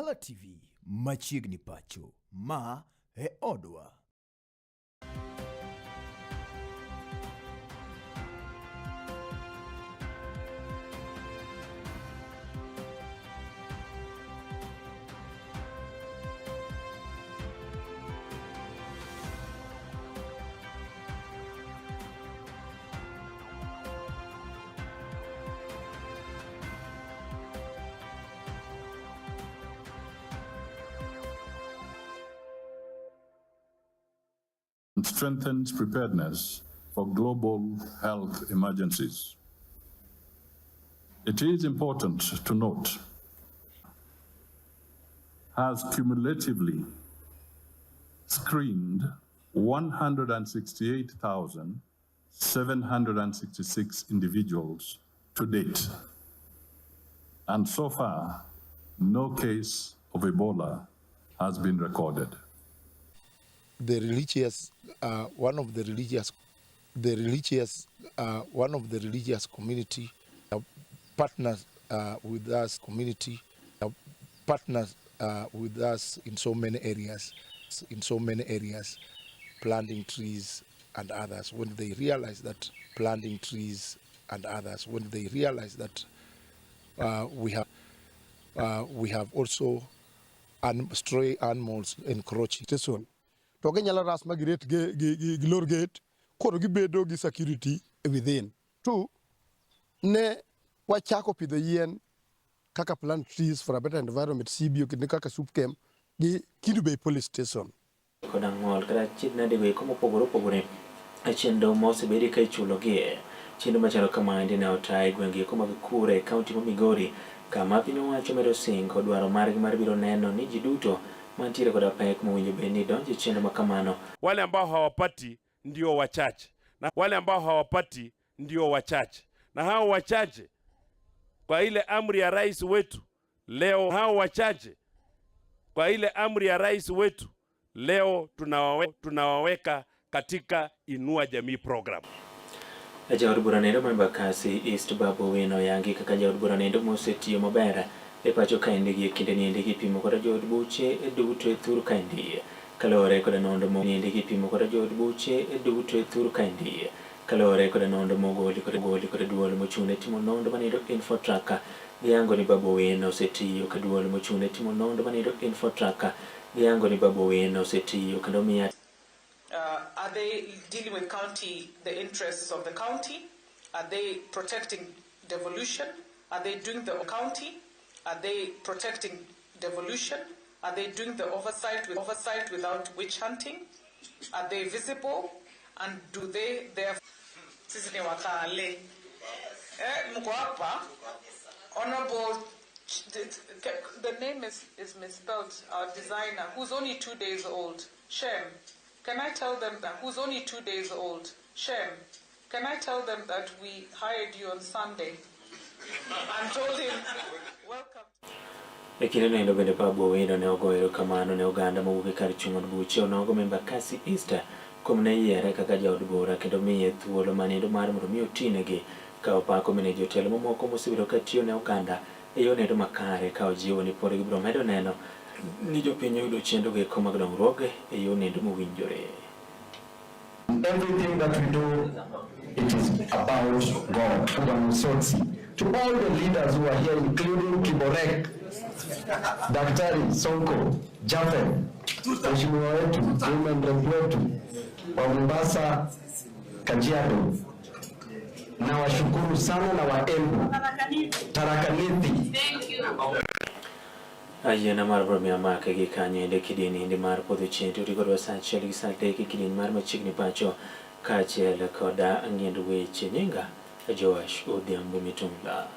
Pala TV, machiegni pacho, ma e odwa. Strengthens preparedness for global health emergencies. It is important to note, has cumulatively screened 168,766 individuals to date. And so far, no case of Ebola has been recorded. The religious, one of the religious community partners with us with us in so many areas, planting trees and others. When they realize that we have also stray animals encroaching. Toge nyala ras magiret gilor gate koro gibedo gi security within. Two, ne wachako pidho yien kaka plant trees for a better environment CBO kidne kaka SUPKEM gi Kidu Bay Police Station. Koda ng'ol kata chidna de weko mopogore chendo mosebedi ka ichulo gie chendo machalo kama ne otai gwenge kuma Kure kaunti ma Migori kama piny owacho medo singo dwaro margi mar biro neno ni ji duto mantiere koda pek mowinjo beni donje chendo makamano. Wale ambao hawapati ndio wachache, na hao wachache kwa ile amri ya rais wetu leo, tunawaweka katika Inua Jamii program. Jaod bura nendo Embakasi East Babu Wino yangi kaka jaod bura nendo mosetiyo maber e pacho kaendi gi kinde niendi kipimo koda jood buche duto e thur kaendi kalore koda nondo mo niendi kipimo koda jood buche duto e thur kaendi kalore koda nondo mogoli koda duol mochune timo nondo manido Infotracker giyango ni Babu Wino osetiyo ka duol mochune timo nondo manido Infotracker giyango ni Babu Wino osetiyo kendo miya. Are they dealing with the interests of the county? Are they protecting devolution? Are they doing the county? Are they protecting devolution? Are they doing the oversight without witch hunting? Are they visible? And do they therefore? Honorable, the name is misspelled. Our designer, who's only 2 days old, Shem. Can I tell them that who's only 2 days old, Shem? Can I tell them that we hired you on Sunday and told him, welcome. Ekinde nendo bende Babu Wino ne ogoyo kamano ne oganda mowuok kar chung'o buche onogo Embakasi East kuom ne yiere kaka jaod bura kendo miye thuolo manindo mar mondo mi otinegi ka opako mine jotelo mamoko mosebedo ka tiyo ne oganda e yo nendo makare ka ojiwo ni pod gibiro medo neno ni jopiny yudo chenro gi mag dongruok e yo nendo mowinjore. Everything that we do, it is about God. To all the leaders who are here, including Kiborek, Daktari Sonko, Jafet, Mheshimiwa wetu, women rep wetu wa Mombasa, Kajiado, na washukuru sana na wa Embu, Tharaka Nithi. Thank you. Ayena mar bromia make gi kanyo ende kidini ende mar podho chente utigodo sa achiel gi sa adek kidini mar machiegni pacho kaachiel koda ng'end weche nyinga Joash Odhiambo Mitungla.